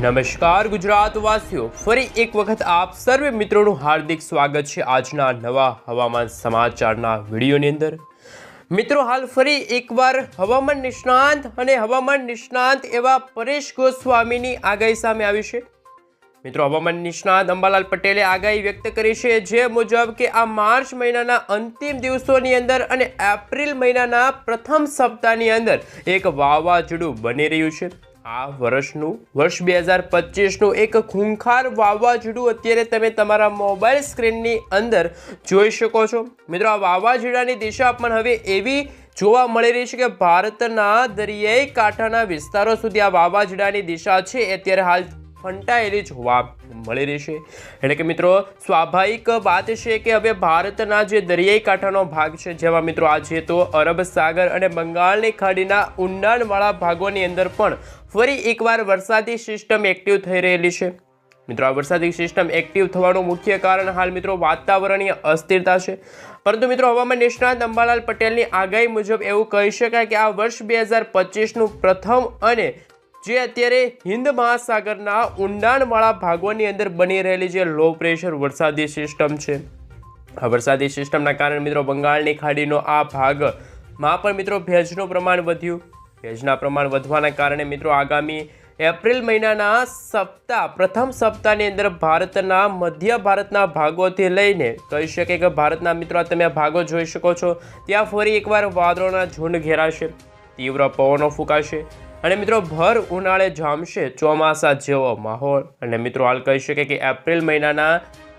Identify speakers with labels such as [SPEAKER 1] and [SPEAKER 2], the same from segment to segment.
[SPEAKER 1] નમસ્કાર ગુજરાતવાસીઓ, ફરી એક વખત આપ સર્વે મિત્રોનું હાર્દિક સ્વાગત છે આજના નવા હવામાન સમાચારના વિડીયોની અંદર। મિત્રો, હાલ ફરી એકવાર હવામાન નિષ્ણાંત એવા પરેશ ગોસ્વામીની આગાહી સામે આવી છે। મિત્રો, હવામાન નિષ્ણાંત અંબાલાલ પટેલે આગાહી વ્યક્ત કરી છે જે મુજબ કે આ માર્ચ મહિનાના અંતિમ દિવસોની અંદર અને એપ્રિલ મહિનાના પ્રથમ સપ્તાહની અંદર એક વાવાઝોડું બની રહ્યું છે। આ વર્ષ 2025નું એક ખૂંખાર વાવાઝોડું અત્યારે તમે તમારા મોબાઈલ સ્ક્રીનની અંદર જોઈ શકો છો। મિત્રો, આ વાવાઝોડાની દિશા પણ હવે એવી જોવા મળી રહી છે કે ભારતના દરિયાઈ કાંઠાના વિસ્તારો સુધી આ વાવાઝોડાની દિશા છે અત્યારે હાલ ફંટાયેલી જોવા મળી રહી છે। એટલે કે મિત્રો, સ્વાભાવિક વાત છે કે હવે ભારતના જે દરિયાઈ કાંઠાનો ભાગ છે જેમાં મિત્રો આજે તો અરબ સાગર અને બંગાળની ખાડીના ઊંડાણવાળા ભાગોની અંદર પણ ફરી એકવાર વરસાદી સિસ્ટમ એક્ટિવ થઈ રહેલી છે। મિત્રો, આ વરસાદી સિસ્ટમ એક્ટિવ થવાનું મુખ્ય કારણ હાલ મિત્રો વાતાવરણીય અસ્થિરતા છે। પરંતુ મિત્રો, હવામાન નિષ્ણાત અંબાલાલ પટેલની આગાહી મુજબ એવું કહી શકાય કે આ વર્ષ 2025નું પ્રથમ અને જે અત્યારે હિન્દ મહાસાગરના ઊંડાણવાળા ભાગોની અંદર બની રહેલી જે લો પ્રેશર વરસાદી સિસ્ટમ છે, આ વરસાદી સિસ્ટમના કારણે મિત્રો બંગાળની ખાડીનો આ ભાગમાં પણ મિત્રો ભેજનું પ્રમાણ વધ્યું। ભેજના પ્રમાણ વધવાના કારણે મિત્રો આગામી એપ્રિલ મહિનાના પ્રથમ સપ્તાહની અંદર ભારતના મધ્ય ભારતના ભાગોથી લઈને કહી શકે કે ભારતના મિત્રો તમે ભાગો જોઈ શકો છો ત્યાં ફરી એકવાર વાદળોના ઝુંડ ઘેરાશે, તીવ્ર પવનો ફૂંકાશે અને મિત્રો ભર ઉનાળે જામશે ચોમાસા જેવો માહોલ। અને મિત્રો હાલ કહી શકે કે એપ્રિલ મહિનાના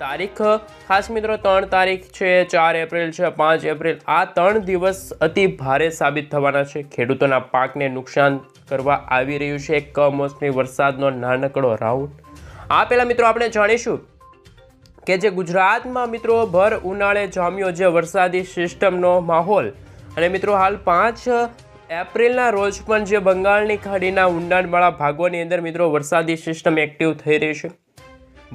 [SPEAKER 1] તારીખ ખાસ મિત્રો 3 તારીખ છે, 4 એપ્રિલ છે, 5 એપ્રિલ આ 3 દિવસ અતિ ભારે સાબિત થવાના છે। ખેડૂતોના પાકને નુકસાન કરવા આવી રહ્યું છે એક કમોસમી વરસાદનો નાનકડો રાઉન્ડ। આ પહેલાં મિત્રો આપણે જાણીશું કે જે ગુજરાતમાં મિત્રો ભર ઉનાળે જામ્યો જે વરસાદી સિસ્ટમનો માહોલ અને મિત્રો હાલ 5 એપ્રિલના રોજ પણ જે બંગાળની ખાડીના ઊંડાણવાળા ભાગોની અંદર મિત્રો વરસાદી સિસ્ટમ એક્ટિવ થઈ રહી છે,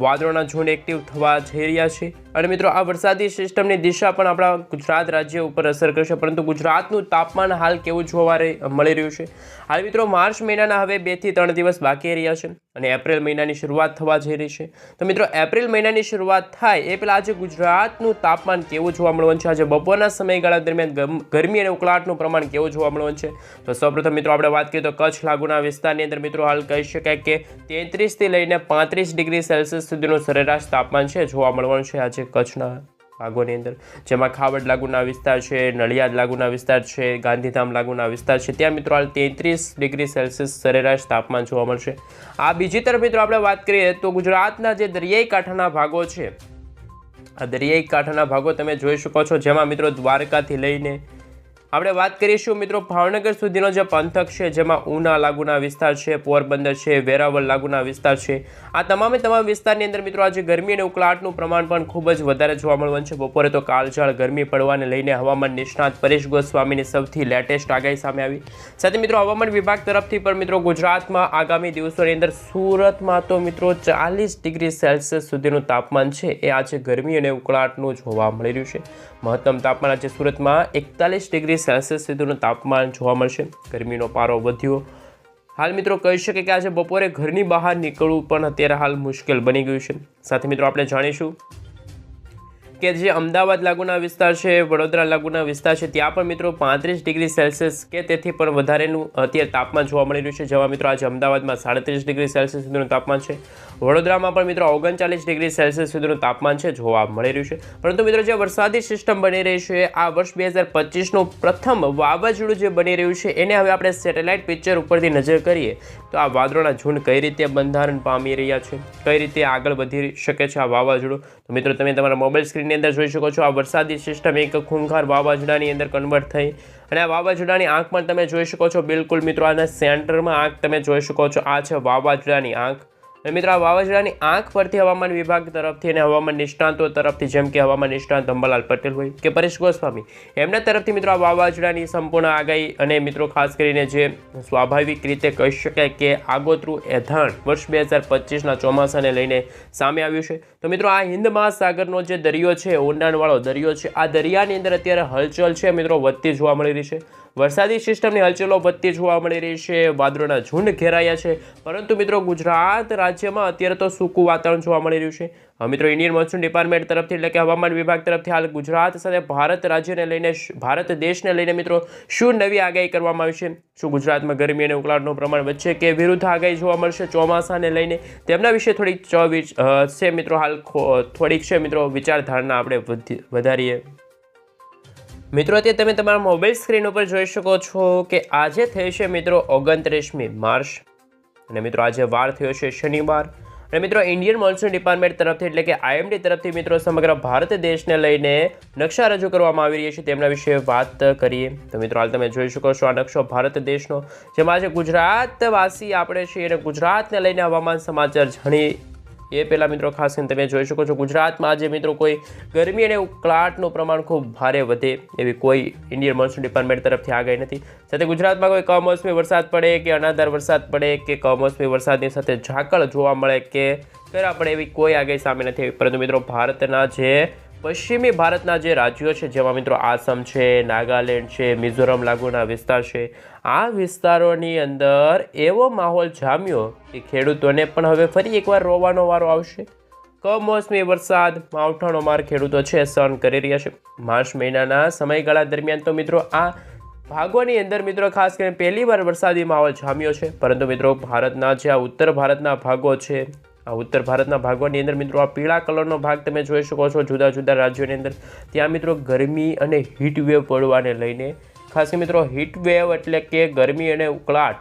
[SPEAKER 1] વાદળોના ઝુંડ એક્ટિવ થવા જઈ રહ્યા છે અને મિત્રો આ વરસાદી સિસ્ટમની દિશા પણ આપણા ગુજરાત રાજ્ય ઉપર અસર કરશે। પરંતુ ગુજરાતનું તાપમાન હાલ કેવું જોવા મળી રહ્યું છે? હાલ મિત્રો માર્ચ મહિનાના હવે 2 થી 3 દિવસ બાકી રહ્યા છે અને એપ્રિલ મહિનાની શરૂઆત થવા જઈ રહી છે। તો મિત્રો એપ્રિલ મહિનાની શરૂઆત થાય એ પહેલાં આજે ગુજરાતનું તાપમાન કેવું જોવા મળવાનું છે, આજે બપોરના સમયગાળા દરમિયાન ગરમી અને ઉકળાટનું પ્રમાણ કેવું જોવા મળવાનું છે? તો સૌપ્રથમ મિત્રો આપણે વાત કરીએ તો કચ્છ લાગુના વિસ્તારની અંદર મિત્રો હાલ કહી શકાય કે 33 થી લઈને 35 ડિગ્રી સેલ્સિયસ સુધીનું સરેરાશ તાપમાન છે જોવા મળવાનું છે આજે કચ્છના ભાગોની અંદર, જેમાં ખાવડ લાગુના વિસ્તાર છે, નડિયાદ લાગુના વિસ્તાર છે, ગાંધીધામ લાગુના વિસ્તાર છે ત્યાં મિત્રો હાલ 33 ડિગ્રી સેલ્સિયસ સરેરાશ તાપમાન જોવા મળશે। આ બીજી તરફ મિત્રો આપણે વાત કરીએ તો ગુજરાતના જે દરિયાઈ કાંઠાના ભાગો છે, આ દરિયાઈ કાંઠાના ભાગો તમે જોઈ શકો છો જેમાં મિત્રો દ્વારકાથી લઈને આપણે વાત કરીશું મિત્રો ભાવનગર સુધીનો જે પંથક છે જેમાં ઉના લાગુના વિસ્તાર છે, પોરબંદર છે, વેરાવળ લાગુના વિસ્તાર છે, આ તમામ વિસ્તારની અંદર મિત્રો આજે ગરમી અને ઉકળાટનું પ્રમાણ પણ ખૂબ જ વધારે જોવા મળવાનું છે। બપોરે તો કાળઝાળ ગરમી પડવાને લઈને હવામાન નિષ્ણાત પરેશ ગોસ્વામીની સૌથી લેટેસ્ટ આગાહી સામે આવી। સાથે મિત્રો હવામાન વિભાગ તરફથી પણ મિત્રો ગુજરાતમાં આગામી દિવસોની અંદર સુરતમાં તો મિત્રો 40 ડિગ્રી સેલ્સિયસ સુધીનું તાપમાન છે એ આજે ગરમી અને ઉકળાટનું જોવા મળી રહ્યું છે। મહત્તમ તાપમાન આજે સુરતમાં 41 ડિગ્રી સેલ્સિયસ સુધીનું તાપમાન જોવા મળશે। ગરમીનો પારો વધ્યો। હાલ મિત્રો કહી શકે કે આજે બપોરે ઘરની બહાર નીકળવું પણ અત્યારે હાલ મુશ્કેલ બની ગયું છે। સાથે મિત્રો આપણે જાણીશું કે જે અમદાવાદ લાગુના વિસ્તાર છે, વડોદરા લાગુના વિસ્તાર છે ત્યાં પણ મિત્રો 35 ડિગ્રી સેલ્સિયસ કે તેથી પણ વધારેનું અત્યારે તાપમાન જોવા મળી રહ્યું છે, જેમાં મિત્રો આજે અમદાવાદમાં 37 ડિગ્રી સેલ્સિયસ સુધીનું તાપમાન છે, વડોદરામાં પણ મિત્રો 39 ડિગ્રી સેલ્સિયસ સુધીનું તાપમાન છે જોવા મળી રહ્યું છે। પરંતુ મિત્રો જે વરસાદી સિસ્ટમ બની રહી છે આ વર્ષ 2025નું પ્રથમ વાવાઝોડું જે બની રહ્યું છે એને હવે આપણે સેટેલાઇટ પિક્ચર ઉપરથી નજર કરીએ તો આ વાદળોના ઝુંડ કઈ રીતે બંધારણ પામી રહ્યા છે, કઈ રીતે આગળ વધી શકે છે આ વાવાઝોડું, તો મિત્રો તમે તમારા મોબાઈલ સ્ક્રીનની અંદર જોઈ શકો છો આ વરસાદી સિસ્ટમ એક ખૂંખાર વાવાઝોડાની અંદર કન્વર્ટ થઈ અને આ વાવાઝોડાની આંખ પણ તમે જોઈ શકો છો। બિલકુલ મિત્રો આના સેન્ટરમાં આંખ તમે જોઈ શકો છો, આ છે વાવાઝોડાની આંખ અને મિત્રો આ વાવાઝોડાની આંખ પરથી હવામાન વિભાગ તરફથી અને હવામાન નિષ્ણાંતો તરફથી, જેમ કે હવામાન નિષ્ણાંત અંબાલાલ પટેલ હોય કે પરેશ ગોસ્વામી, એમના તરફથી મિત્રો આ વાવાઝોડાની સંપૂર્ણ આગાહી અને મિત્રો ખાસ કરીને જે સ્વાભાવિક રીતે કહી શકાય કે આગોતરું એધાણ વર્ષ 2025ના ચોમાસાને લઈને સામે આવ્યું છે. તો મિત્રો આ હિન્દ મહાસાગરનો જે દરિયો છે, ઊંડાણવાળો દરિયો છે, આ દરિયાની અંદર અત્યારે હલચલ છે મિત્રો વધતી જોવા મળી રહી છે. વરસાદી સિસ્ટમની હલચલો વધતી જોવા મળી રહી છે. વાદળોના ઝુંડ ઘેરાયા છે. પરંતુ મિત્રો ગુજરાત રાજ્યમાં અત્યારે તો સૂકું વાતાવરણ જોવા મળી રહ્યું છે. મિત્રો ઇન્ડિયન મોન્સૂન ડિપાર્ટમેન્ટ તરફથી એટલે કે હવામાન વિભાગ તરફથી હાલ ગુજરાત સાથે ભારત રાજ્યને લઈને, ભારત દેશને લઈને મિત્રો શું નવી આગાહી કરવામાં આવી છે? શું ગુજરાતમાં ગરમી અને ઉકળાટનું પ્રમાણ વધશે કે વિરુદ્ધ આગાહી જોવા મળશે ચોમાસાને લઈને? તેમના વિશે થોડીક છે મિત્રો હાલ થોડીક છે મિત્રો વિચારધારણા આપણે વધારીએ. મિત્રો અત્યારે તમે તમારા મોબાઈલ સ્ક્રીન ઉપર જોઈ શકો છો કે આજે થઈ છે મિત્રો 29મી માર્ચ અને મિત્રો આજે વાર થયો છે શનિવાર. અને મિત્રો ઇન્ડિયન મોન્સૂન ડિપાર્ટમેન્ટ તરફથી એટલે કે IMD તરફથી મિત્રો સમગ્ર ભારત દેશને લઈને નકશા રજૂ કરવામાં આવી રહ્યા છે. તેમના વિશે વાત કરીએ તો મિત્રો હાલ તમે જોઈ શકો છો આ નકશો ભારત દેશનો, જેમાં આજે ગુજરાતવાસી આપણે છીએ અને ગુજરાતને લઈને હવામાન સમાચાર જાણી એ પહેલાં મિત્રો ખાસ કરીને તમે જોઈ શકો છો ગુજરાતમાં આજે મિત્રો કોઈ ગરમી અને ઉકળાટનું પ્રમાણ ખૂબ ભારે વધે એવી કોઈ ઇન્ડિયન મોન્સૂન ડિપાર્ટમેન્ટ તરફથી આગાહી નથી. સાથે ગુજરાતમાં કોઈ કમોસમી વરસાદ પડે કે અનાધાર વરસાદ પડે કે કમોસમી વરસાદની સાથે ઝાકળ જોવા મળે કે કરા પડે એવી કોઈ આગાહી સામે નથી. પરંતુ મિત્રો ભારતના જે પશ્ચિમી ભારતના જે રાજ્યો છે, જેમાં મિત્રો આસામ છે, નાગાલેન્ડ છે, મિઝોરમ લાગુના વિસ્તાર છે, આ વિસ્તારોની અંદર એવો માહોલ જામ્યો કે ખેડૂતોને પણ હવે ફરી એકવાર રોવાનો વારો આવશે. કમોસમી વરસાદ, માવઠાનો માર ખેડૂતો છે સહન કરી રહ્યા છે. માર્ચ મહિનાના સમયગાળા દરમિયાન તો મિત્રો આ ભાગોની અંદર મિત્રો ખાસ કરીને પહેલી વાર વરસાદી માહોલ જામ્યો છે. પરંતુ મિત્રો ભારતના જે આ ઉત્તર ભારતના ભાગો છે, આ ઉત્તર ભારતના ભાગોની અંદર મિત્રો આ પીળા કલરનો ભાગ તમે જોઈ શકો છો જુદા જુદા રાજ્યોની અંદર, ત્યાં મિત્રો ગરમી અને હીટ વેવ પડવાને લઈને, ખાસ કરીને મિત્રો હીટ વેવ એટલે કે ગરમી અને ઉકળાટ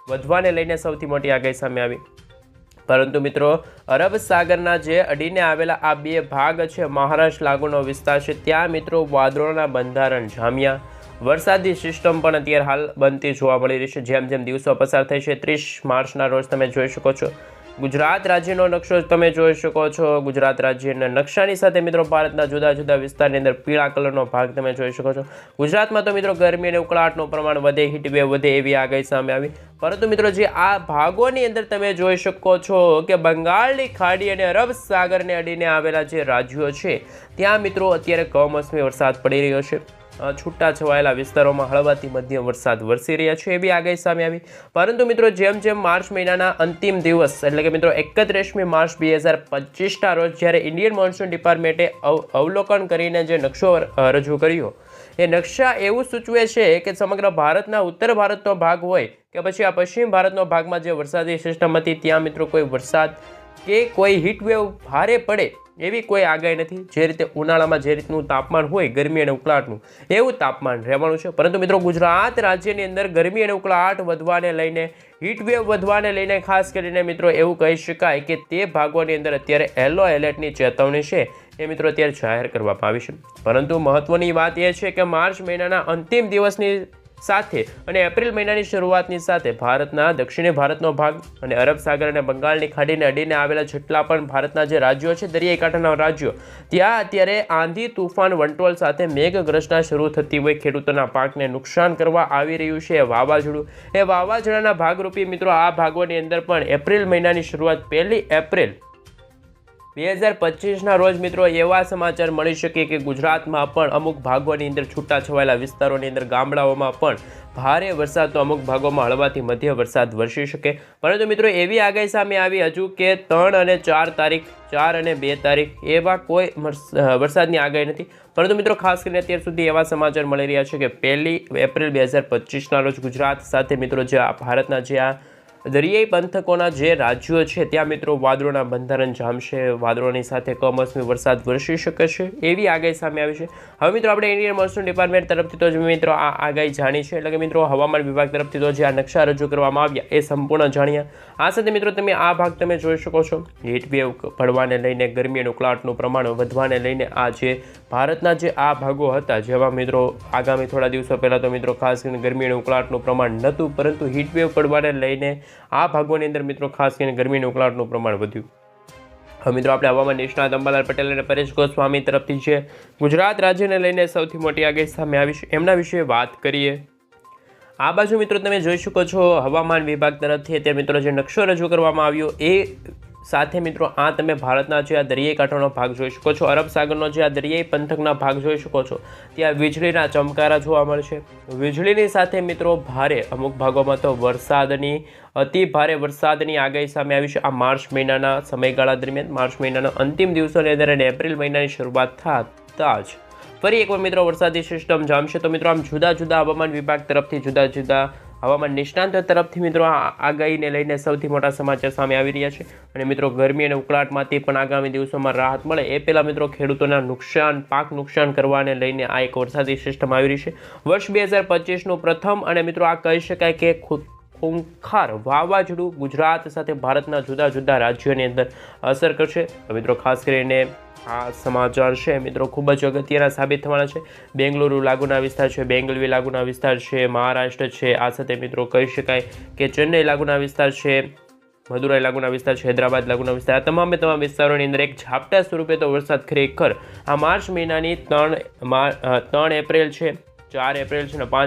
[SPEAKER 1] વધવાને લઈને સૌથી મોટી આગાહી સામે આવી. પરંતુ મિત્રો અરબ સાગરના જે અડીને આવેલા આ બે ભાગ છે, મહારાષ્ટ્ર લાગુનો વિસ્તાર છે, ત્યાં મિત્રો વાદળોના બંધારણ જામ્યા. વરસાદી સિસ્ટમ પણ અત્યારે હાલ બનતી જોવા મળી રહી છે જેમ જેમ દિવસો પસાર થાય છે. 30 માર્ચના રોજ તમે જોઈ શકો છો ગુજરાત રાજ્યનો નકશો તમે જોઈ શકો છો. ગુજરાત રાજ્યના નકશાની સાથે મિત્રો ભારતના જુદા જુદા વિસ્તારની અંદર પીળા કલરનો ભાગ તમે જોઈ શકો છો. ગુજરાતમાં તો મિત્રો ગરમી અને ઉકળાટનું પ્રમાણ વધે, હીટ વેવ વધે એવી આગાહી સામે આવી. પરંતુ મિત્રો જે આ ભાગોની અંદર તમે જોઈ શકો છો કે બંગાળની ખાડી અને અરબ સાગરને અડીને આવેલા જે રાજ્યો છે, ત્યાં મિત્રો અત્યારે કમોસમી વરસાદ પડી રહ્યો છે. છૂટા છવાયેલા વિસ્તારોમાં હળવાથી મધ્યમ વરસાદ વરસી રહ્યા છે એવી આગાહી સામે આવી. પરંતુ મિત્રો જેમ જેમ માર્ચ મહિનાના અંતિમ દિવસ એટલે કે મિત્રો 31મી માર્ચ 2025ના રોજ જ્યારે ઇન્ડિયન મોન્સૂન ડિપાર્ટમેન્ટે અવલોકન કરીને જે નકશો રજૂ કર્યો, એ નકશા એવું સૂચવે છે કે સમગ્ર ભારતના ઉત્તર ભારતનો ભાગ હોય કે પછી આ પશ્ચિમ ભારતનો ભાગમાં જે વરસાદી સિસ્ટમ હતી, ત્યાં મિત્રો કોઈ વરસાદ કે કોઈ હીટ વેવ ભારે પડે એવી કોઈ આગાહી નથી. જે રીતે ઉનાળામાં જે રીતનું તાપમાન હોય ગરમી અને ઉકળાટનું, એવું તાપમાન રહેવાનું છે. પરંતુ મિત્રો ગુજરાત રાજ્યની અંદર ગરમી અને ઉકળાટ વધવાને લઈને, હીટ વેવ વધવાને લઈને ખાસ કરીને મિત્રો એવું કહી શકાય કે તે ભાગોની અંદર અત્યારે યલો એલર્ટની ચેતવણી છે એ મિત્રો અત્યારે જાહેર કરવામાં આવી છે. પરંતુ મહત્વની વાત એ છે કે માર્ચ મહિનાના અંતિમ દિવસની સાથે અને એપ્રિલ મહિનાની શરૂઆતની સાથે ભારતના દક્ષિણી ભારતનો ભાગ અને અરબ સાગર અને બંગાળની ખાડીને અડીને આવેલા જેટલા પણ ભારતના જે રાજ્યો છે, દરિયાઈ કાંઠાના રાજ્યો, ત્યાં અત્યારે આંધી, તુફાન, વંટોળ સાથે મેઘગર્જના શરૂ થતી હોય, ખેડૂતોના પાકને નુકસાન કરવા આવી રહ્યું છે વાવાઝોડું. એ વાવાઝોડાના ભાગરૂપી મિત્રો આ ભાગોની અંદર પણ એપ્રિલ મહિનાની શરૂઆત 1 એપ્રિલ 2025ના રોજ મિત્રો એવા સમાચાર મળી શકે કે ગુજરાતમાં પણ અમુક ભાગોની અંદર છૂટાછવાયેલા વિસ્તારોની અંદર ગામડાઓમાં પણ ભારે વરસાદ, તો અમુક ભાગોમાં હળવાથી મધ્ય વરસાદ વરસી શકે. પરંતુ મિત્રો એવી આગાહી સામે આવી હજુ કે 3 અને 4 તારીખ, 4 અને 2 તારીખ એવા કોઈ વરસાદની આગાહી નથી. પરંતુ મિત્રો ખાસ કરીને અત્યાર સુધી એવા સમાચાર મળી રહ્યા છે કે 1 એપ્રિલ 2025ના રોજ ગુજરાત સાથે મિત્રો જે ભારતના જે આ દરિયાઈ પંથકોના જે રાજ્યો છે ત્યાં મિત્રો વાદળોના બંધારણ જામશે, વાદળોની સાથે કમોસમી વરસાદ વરસી શકે છે એવી આગાહી સામે આવી છે. હવે મિત્રો આપણે ઇન્ડિયન મોન્સૂન ડિપાર્ટમેન્ટ તરફથી તો મિત્રો આ આગાહી જાણી છે, એટલે કે મિત્રો હવામાન વિભાગ તરફથી તો જે આ નકશા રજૂ કરવામાં આવ્યા એ સંપૂર્ણ જાણ્યા. આ સાથે મિત્રો તમે આ ભાગ તમે જોઈ શકો છો, હીટ વેવ પડવાને લઈને, ગરમી અને ઉકળાટનું પ્રમાણ વધવાને લઈને આ જે ભારતના જે આ ભાગો હતા, જેમાં મિત્રો આગામી થોડા દિવસો પહેલાં તો મિત્રો ખાસ કરીને ગરમી અને ઉકળાટનું પ્રમાણ નહોતું, પરંતુ હીટ વેવ પડવાને લઈને આ ભાગોની અંદર મિત્રો ખાસ કરીને ગરમીની ઉકળાટનું પ્રમાણ વધ્યું. હવે મિત્રો આપણે હવામાન નિષ્ણાત અંબાલાલ પટેલ અને પરેશ ગોસ્વામી તરફથી જે ગુજરાત રાજ્યને લઈને સૌથી મોટી આગાહી સામે આવી છે એમના વિશે વાત કરીએ. આ બાજુ મિત્રો તમે જોઈ શકો છો હવામાન વિભાગ તરફથી અત્યારે મિત્રો જે નકશો રજૂ કરવામાં આવ્યો એ સાથે મિત્રો આ તમે ભારતના જે આ દરિયાઈ કાંઠાનો ભાગ જોઈ શકો છો, અરબ સાગરનો જે આ દરિયાઈ પંથકના ભાગ જોઈ શકો છો, ત્યાં વીજળીના ચમકારા જોવા મળશે. વીજળીની સાથે મિત્રો ભારે અમુક ભાગોમાં તો વરસાદની અતિ ભારે વરસાદની આગાહી સામે આવી છે. આ માર્ચ મહિનાના સમયગાળા દરમિયાન માર્ચ મહિનાના અંતિમ દિવસોની અંદર અને એપ્રિલ મહિનાની શરૂઆત થતાં જ ફરી એકવાર મિત્રો વરસાદી સિસ્ટમ જામશે. તો મિત્રો આમ જુદા જુદા હવામાન વિભાગ તરફથી જુદા જુદા હવામાન નિષ્ણાંતો તરફથી મિત્રો આ આગાહીને લઈને સૌથી મોટા સમાચાર સામે આવી રહ્યા છે. અને મિત્રો ગરમી અને ઉકળાટમાંથી પણ આગામી દિવસોમાં રાહત મળે એ પહેલાં મિત્રો ખેડૂતોના પાક નુકસાન કરવાને લઈને આ એક વરસાદી સિસ્ટમ આવી રહી છે. વર્ષ 2025નું પ્રથમ અને મિત્રો આ કહી શકાય કે ખૂંખાર વાવાઝોડું ગુજરાત સાથે ભારતના જુદા જુદા રાજ્યોની અંદર અસર કરશે. તો મિત્રો ખાસ કરીને આ સમાચાર છે મિત્રો ખૂબ જ અગત્યના સાબિત થવાના છે. બેંગલુરુ લાગુના વિસ્તાર છે, બેંગલવી લાગુના વિસ્તાર છે, મહારાષ્ટ્ર છે, આ સાથે મિત્રો કહી શકાય કે ચેન્નઈ લાગુના વિસ્તાર છે, મદુરાઈ લાગુના વિસ્તાર છે, હૈદરાબાદ લાગુના વિસ્તાર, આ તમામ વિસ્તારોની અંદર એક ઝાપટા સ્વરૂપે તો વરસાદ ખરેખર આ માર્ચ મહિનાની 3 એપ્રિલ છે, 4 એપ્રિલ છે ને 5